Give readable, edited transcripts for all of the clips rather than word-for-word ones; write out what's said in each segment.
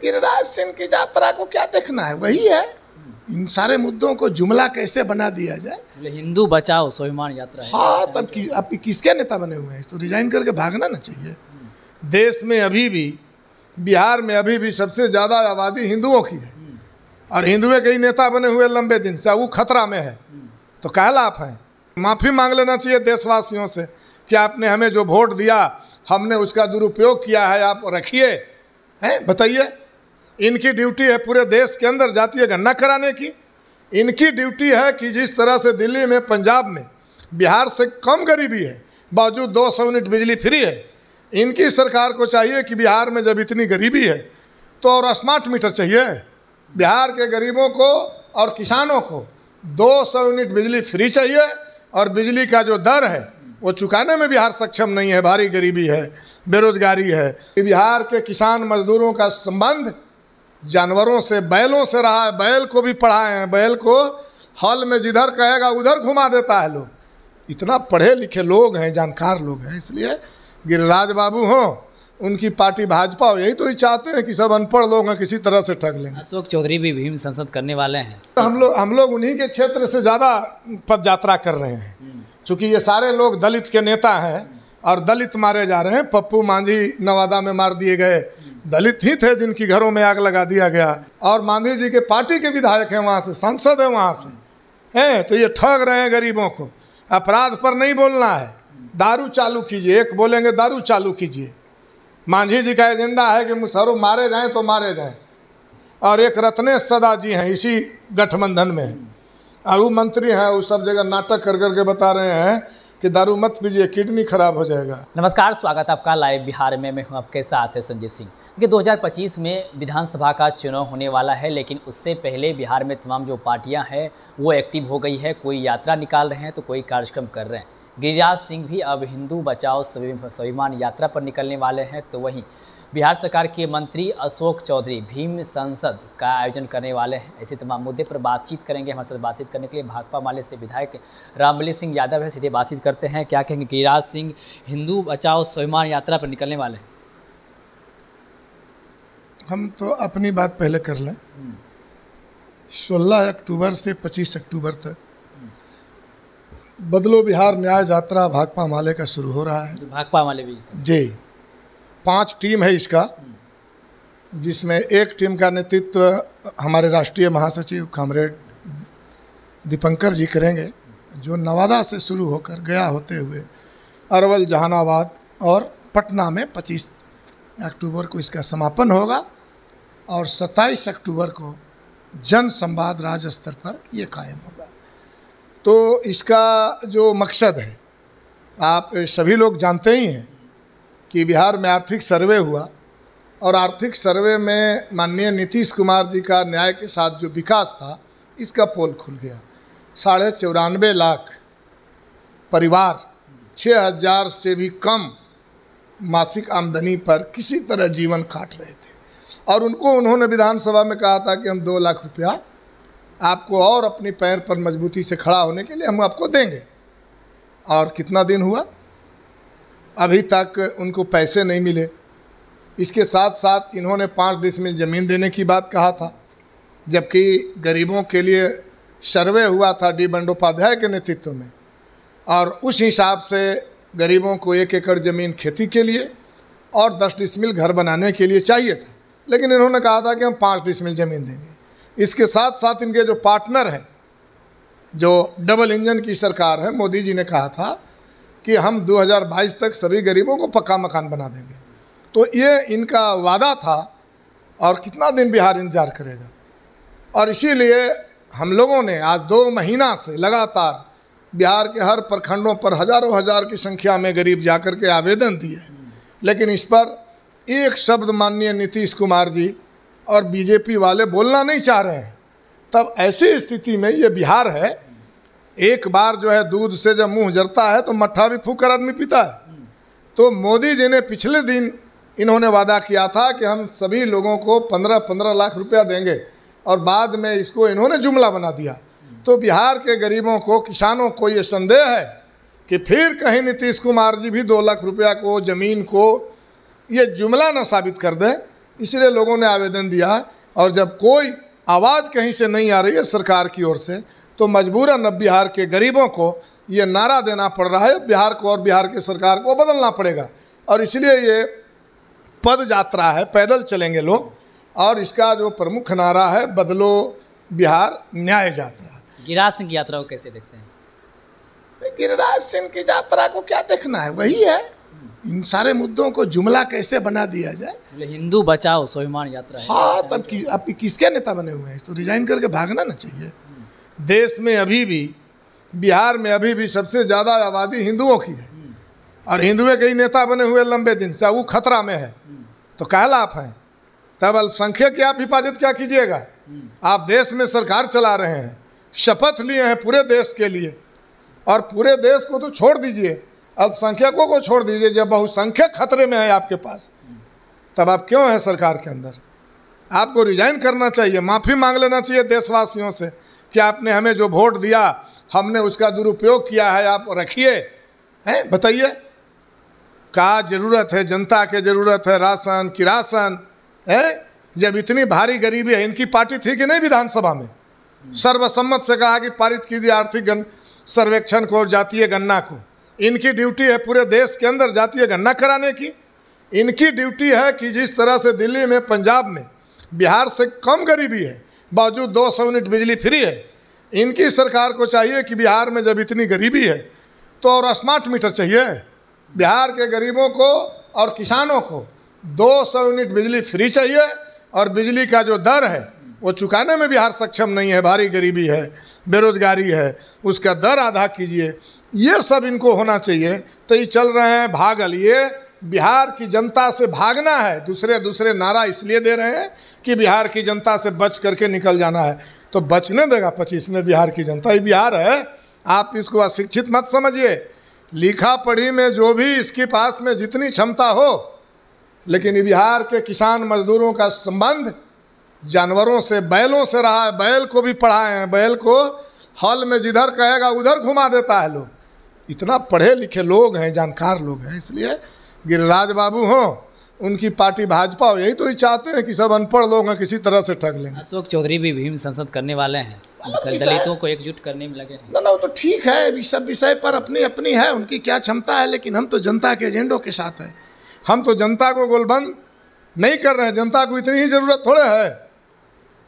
गिरिराज सिंह की यात्रा को क्या देखना है, वही है। इन सारे मुद्दों को जुमला कैसे बना दिया जाए। हिंदू बचाओ स्वाभिमान यात्रा है। हाँ, तब आप किसके नेता बने हुए हैं? तो रिजाइन करके भागना ना चाहिए। देश में अभी भी, बिहार में अभी भी सबसे ज़्यादा आबादी हिंदुओं की है और हिंदुओं के ही नेता बने हुए लंबे दिन से, वो खतरा में है। तो क्या लाभ है? माफ़ी मांग लेना चाहिए देशवासियों से कि आपने हमें जो वोट दिया हमने उसका दुरुपयोग किया है, आप रखिए। हैं, बताइए। इनकी ड्यूटी है पूरे देश के अंदर जातीय गणना कराने की। इनकी ड्यूटी है कि जिस तरह से दिल्ली में, पंजाब में बिहार से कम गरीबी है, बावजूद 200 यूनिट बिजली फ्री है। इनकी सरकार को चाहिए कि बिहार में जब इतनी गरीबी है तो और स्मार्ट मीटर चाहिए। बिहार के गरीबों को और किसानों को 200 यूनिट बिजली फ्री चाहिए और बिजली का जो दर है वो चुकाने में बिहार सक्षम नहीं है। भारी गरीबी है, बेरोजगारी है। बिहार के किसान मजदूरों का संबंध जानवरों से, बैलों से रहा है। बैल को भी पढ़ाए हैं, बैल को हल में जिधर कहेगा उधर घुमा देता है। लोग इतना पढ़े लिखे लोग हैं, जानकार लोग हैं। इसलिए गिरिराज बाबू हों, उनकी पार्टी भाजपा हो, यही तो ही चाहते हैं कि सब अनपढ़ लोग हैं किसी तरह से ठग लेंगे। अशोक चौधरी भी भीम संसद करने वाले हैं। हम लोग उन्हीं के क्षेत्र से ज़्यादा पद यात्रा कर रहे हैं, क्योंकि ये सारे लोग दलित के नेता हैं और दलित मारे जा रहे हैं। पप्पू मांझी नवादा में मार दिए गए, दलित ही थे जिनकी घरों में आग लगा दिया गया। और मांझी जी के पार्टी के विधायक हैं, वहाँ से सांसद हैं, वहाँ से हैं। तो ये ठग रहे हैं गरीबों को। अपराध पर नहीं बोलना है, दारू चालू कीजिए। एक बोलेंगे दारू चालू कीजिए। मांझी जी का एजेंडा है कि मुसहरों मारे जाएं तो मारे जाएं। और एक रत्नेश सदा जी हैं, इसी गठबंधन में हैं और वो मंत्री हैं। वो सब जगह नाटक कर करके बता रहे हैं कि दारू मत पीजिए, किडनी खराब हो जाएगा। नमस्कार, स्वागत आपका लाइव बिहार में। मैं हूं आपके साथ है संजीव सिंह। देखिए, 2025 में विधानसभा का चुनाव होने वाला है, लेकिन उससे पहले बिहार में तमाम जो पार्टियां हैं वो एक्टिव हो गई है। कोई यात्रा निकाल रहे हैं तो कोई कार्यक्रम कर रहे हैं। गिरिराज सिंह भी अब हिंदू बचाओ स्वाभिमान यात्रा पर निकलने वाले हैं। तो वहीं बिहार सरकार के मंत्री अशोक चौधरी भीम संसद का आयोजन करने वाले हैं। ऐसे तमाम मुद्दे पर बातचीत करेंगे। हमारे साथ बातचीत करने के लिए भाकपा माले से विधायक रामबली सिंह यादव है। सीधे बातचीत करते हैं। क्या कहेंगे, गिरिराज सिंह हिंदू बचाओ स्वाभिमान यात्रा पर निकलने वाले हैं? हम तो अपनी बात पहले कर लें। 16 अक्टूबर से 25 अक्टूबर तक बदलो बिहार न्याय यात्रा भाकपा माले का शुरू हो रहा है। भाकपा माले भी जी, 5 टीम है इसका, जिसमें एक टीम का नेतृत्व हमारे राष्ट्रीय महासचिव कॉमरेड दीपंकर जी करेंगे, जो नवादा से शुरू होकर गया होते हुए अरवल, जहानाबाद और पटना में 25 अक्टूबर को इसका समापन होगा और 27 अक्टूबर को जन संवाद राज्य स्तर पर ये कायम होगा। तो इसका जो मकसद है, आप सभी लोग जानते ही हैं कि बिहार में आर्थिक सर्वे हुआ और आर्थिक सर्वे में माननीय नीतीश कुमार जी का न्याय के साथ जो विकास था, इसका पोल खुल गया। 94.5 लाख परिवार 6,000 से भी कम मासिक आमदनी पर किसी तरह जीवन काट रहे थे और उनको उन्होंने विधानसभा में कहा था कि हम 2 लाख रुपया आपको और अपनी पैर पर मजबूती से खड़ा होने के लिए हम आपको देंगे। और कितना दिन हुआ, अभी तक उनको पैसे नहीं मिले। इसके साथ साथ इन्होंने 5 डिसमिल ज़मीन देने की बात कहा था, जबकि गरीबों के लिए सर्वे हुआ था डी बंडोपाध्याय के नेतृत्व में और उस हिसाब से गरीबों को 1 एकड़ ज़मीन खेती के लिए और 10 डिसमिल घर बनाने के लिए चाहिए था, लेकिन इन्होंने कहा था कि हम 5 डिसमिल ज़मीन देंगे। इसके साथ साथ इनके जो पार्टनर हैं, जो डबल इंजन की सरकार है, मोदी जी ने कहा था कि हम 2022 तक सभी गरीबों को पक्का मकान बना देंगे। तो ये इनका वादा था और कितना दिन बिहार इंतजार करेगा। और इसीलिए हम लोगों ने आज 2 महीना से लगातार बिहार के हर प्रखंडों पर हज़ारों हजार की संख्या में गरीब जाकर के आवेदन दिए हैं, लेकिन इस पर एक शब्द माननीय नीतीश कुमार जी और बीजेपी वाले बोलना नहीं चाह रहे हैं। तब ऐसी स्थिति में ये बिहार है, एक बार जो है दूध से जब मुंह जरता है तो मट्ठा भी फूंक कर आदमी पीता है। तो मोदी जी ने पिछले दिन इन्होंने वादा किया था कि हम सभी लोगों को 15-15 लाख रुपया देंगे और बाद में इसको इन्होंने जुमला बना दिया। तो बिहार के गरीबों को, किसानों को ये संदेह है कि फिर कहीं नीतीश कुमार जी भी 2 लाख रुपया को, ज़मीन को ये जुमला न साबित कर दें। इसलिए लोगों ने आवेदन दिया। और जब कोई आवाज़ कहीं से नहीं आ रही है सरकार की ओर से, तो मजबूरन अब बिहार के गरीबों को ये नारा देना पड़ रहा है, बिहार को और बिहार की सरकार को बदलना पड़ेगा। और इसलिए ये पद यात्रा है, पैदल चलेंगे लोग, और इसका जो प्रमुख नारा है, बदलो बिहार न्याय यात्रा। गिरिराज सिंह की यात्रा को कैसे देखते हैं? गिरिराज सिंह की यात्रा को क्या देखना है, वही है। इन सारे मुद्दों को जुमला कैसे बना दिया जाए। हिंदू बचाओ स्वाभिमान यात्रा है। हाँ, तब आप किसके नेता बने हुए हैं? तो रिजाइन करके भागना ना चाहिए। देश में अभी भी, बिहार में अभी भी सबसे ज़्यादा आबादी हिंदुओं की है, और हिंदुओं के ही नेता बने हुए लंबे दिन से, वो खतरा में है। तो क्या लाभ है? तब अल्पसंख्यक की आप हिफाजत क्या कीजिएगा? आप देश में सरकार चला रहे हैं, शपथ लिए हैं पूरे देश के लिए, और पूरे देश को तो छोड़ दीजिए, अल्पसंख्यकों को छोड़ दीजिए। जब बहुसंख्यक खतरे में है आपके पास, तब आप क्यों हैं सरकार के अंदर? आपको रिजाइन करना चाहिए, माफ़ी मांग लेना चाहिए देशवासियों से कि आपने हमें जो वोट दिया, हमने उसका दुरुपयोग किया है, आप रखिए। हैं, बताइए क्या ज़रूरत है? जनता के ज़रूरत है राशन, किरासन है। जब इतनी भारी गरीबी है, इनकी पार्टी थी कि नहीं विधानसभा में? सर्वसम्मत से कहा कि पारित कीजिए आर्थिक सर्वेक्षण को और जातीय गणना को। इनकी ड्यूटी है पूरे देश के अंदर जातीय गणना कराने की। इनकी ड्यूटी है कि जिस तरह से दिल्ली में, पंजाब में बिहार से कम गरीबी है, बावजूद 200 यूनिट बिजली फ्री है, इनकी सरकार को चाहिए कि बिहार में जब इतनी गरीबी है तो और स्मार्ट मीटर चाहिए। बिहार के गरीबों को और किसानों को 200 यूनिट बिजली फ्री चाहिए, और बिजली का जो दर है वो चुकाने में बिहार सक्षम नहीं है, भारी गरीबी है, बेरोजगारी है, उसका दर आधा कीजिए। ये सब इनको होना चाहिए। तो ये चल रहे हैं भागल, ये बिहार की जनता से भागना है। दूसरे नारा इसलिए दे रहे हैं कि बिहार की जनता से बच करके निकल जाना है। तो बचने देगा 25 में बिहार की जनता? ये बिहार है, आप इसको अशिक्षित मत समझिए। लिखा पढ़ी में जो भी इसके पास में जितनी क्षमता हो, लेकिन ये बिहार के किसान मजदूरों का संबंध जानवरों से, बैलों से रहा है। बैल को भी पढ़ाए हैं, बैल को हल में जिधर कहेगा उधर घुमा देता है लोग। इतना पढ़े लिखे लोग हैं, जानकार लोग हैं। इसलिए गिरिराज बाबू हों, उनकी पार्टी भाजपा हो, यही तो ही चाहते हैं कि सब अनपढ़ लोग हैं किसी तरह से ठग लेंगे। अशोक चौधरी भी भीम संसद करने वाले हैं, दलितों को एकजुट करने में लगे हैं। ना वो तो ठीक है, इस सब विषय पर अपनी अपनी है, उनकी क्या क्षमता है। लेकिन हम तो जनता के एजेंडों के साथ हैं। हम तो जनता को गोलबंद नहीं कर रहे हैं। जनता को इतनी ही ज़रूरत थोड़े है।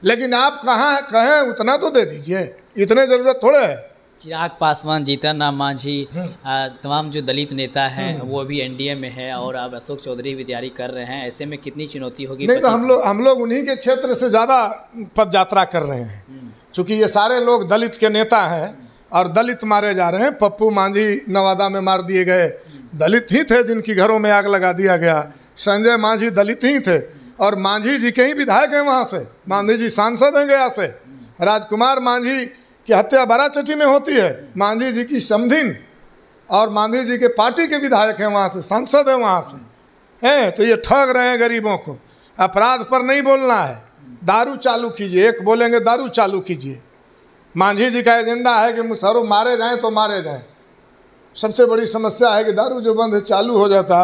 लेकिन आप कहाँ कहें उतना तो दे दीजिए, इतने ज़रूरत थोड़े है। चिराग पासवान, जीतन राम मांझी, तमाम जो दलित नेता हैं वो अभी एनडीए में है, और अब अशोक चौधरी भी तैयारी कर रहे हैं। ऐसे में कितनी चुनौती होगी? नहीं तो हम लोग उन्हीं के क्षेत्र से ज़्यादा पद यात्रा कर रहे हैं, क्योंकि ये सारे लोग दलित के नेता हैं और दलित मारे जा रहे हैं। पप्पू मांझी नवादा में मार दिए गए, दलित ही थे जिनकी घरों में आग लगा दिया गया। संजय मांझी दलित ही थे, और मांझी जी के ही विधायक हैं वहाँ से। मांझी जी सांसद हैं गया से। राजकुमार मांझी की हत्या बाराचट्टी में होती है, मांझी जी की समधिन, और मांझी जी के पार्टी के विधायक हैं वहाँ से, सांसद हैं वहाँ से हैं। तो ये ठग रहे हैं गरीबों को। अपराध पर नहीं बोलना है, दारू चालू कीजिए। एक बोलेंगे दारू चालू कीजिए। मांझी जी का एजेंडा है कि मुसहरों मारे जाएं तो मारे जाएं। सबसे बड़ी समस्या है कि दारू जो बंद चालू हो जाता,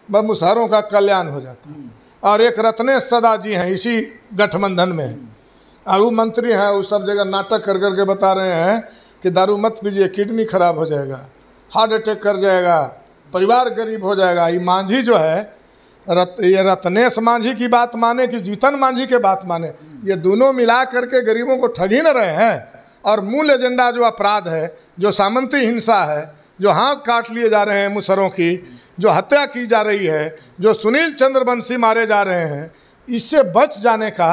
वह मुसहरों का कल्याण हो जाता। और एक रत्नेश सदा जी हैं, इसी गठबंधन में हैं, और वो मंत्री हैं। वो सब जगह नाटक कर करके बता रहे हैं कि दारू मत पीजिए, किडनी खराब हो जाएगा, हार्ट अटैक कर जाएगा, परिवार गरीब हो जाएगा। ये मांझी जो है, ये रत्नेश मांझी की बात माने कि जीतन मांझी के बात माने, ये दोनों मिला करके गरीबों को ठग ही न रहे हैं। और मूल एजेंडा जो अपराध है, जो सामंती हिंसा है, जो हाथ काट लिए जा रहे हैं मुसहरों की, जो हत्या की जा रही है, जो सुनील चंद्रवंशी मारे जा रहे हैं, इससे बच जाने का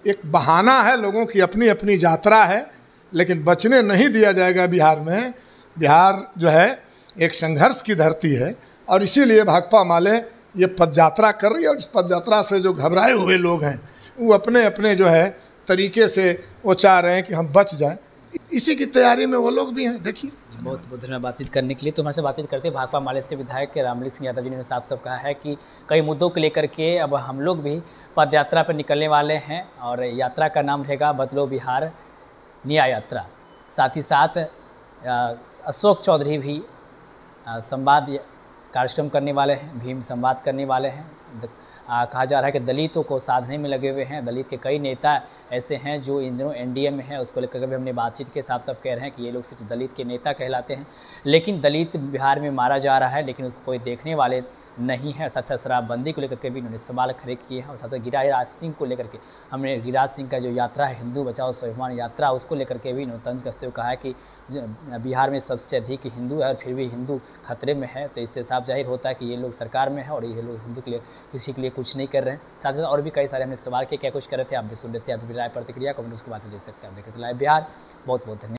एक बहाना है। लोगों की अपनी अपनी यात्रा है, लेकिन बचने नहीं दिया जाएगा बिहार में। बिहार जो है एक संघर्ष की धरती है, और इसीलिए भाकपा माले ये पदयात्रा कर रही है। और इस पदयात्रा से जो घबराए हुए लोग हैं, वो अपने अपने जो है तरीके से वो चाह रहे हैं कि हम बच जाएं। इसी की तैयारी में वो लोग भी हैं। देखिए, बहुत बहुत धन्यवाद बातचीत करने के लिए। तो हमारे से बातचीत करते भाकपा माले से विधायक रामली सिंह यादव जी ने साफ साफ कहा है कि कई मुद्दों को लेकर के अब हम लोग भी पद यात्रा पर निकलने वाले हैं, और यात्रा का नाम रहेगा बदलो बिहार न्याय यात्रा। साथ ही साथ अशोक चौधरी भी संवाद कार्यक्रम करने वाले हैं, भीम संवाद करने वाले हैं। कहा जा रहा है कि दलितों को साधने में लगे हुए हैं। दलित के कई नेता ऐसे हैं जो इन दिनों एनडीए में हैं, उसको लेकर भी हमने बातचीत के साफ साफ कह रहे हैं कि ये लोग सिर्फ दलित के नेता कहलाते हैं। लेकिन दलित बिहार में मारा जा रहा है, लेकिन उसको कोई देखने वाले नहीं है। साथ ही शराबबंदी को लेकर के भी इन्होंने सवाल खड़े किए हैं और साथ ही गिरिराज सिंह को लेकर के हमने गिरिराज सिंह का जो यात्रा है हिंदू बचाओ स्वाभिमान यात्रा, उसको लेकर के भी इन्होंने तंज कसते हुए कहा है कि बिहार में सबसे अधिक हिंदू है और फिर भी हिंदू खतरे में है। तो इससे साफ जाहिर होता है कि ये लोग सरकार में है और ये लोग हिंदू के लिए किसी के लिए कुछ नहीं कर रहे हैं। साथ ही और भी कई सारे हमने सवाल किए, क्या कुछ कर रहे थे आप भी सुन रहे थे। आप भी राय प्रतिक्रिया कमेंट उसके बाद दे सकते हैं। आप देखें तो लाइव बिहार। बहुत बहुत धन्यवाद।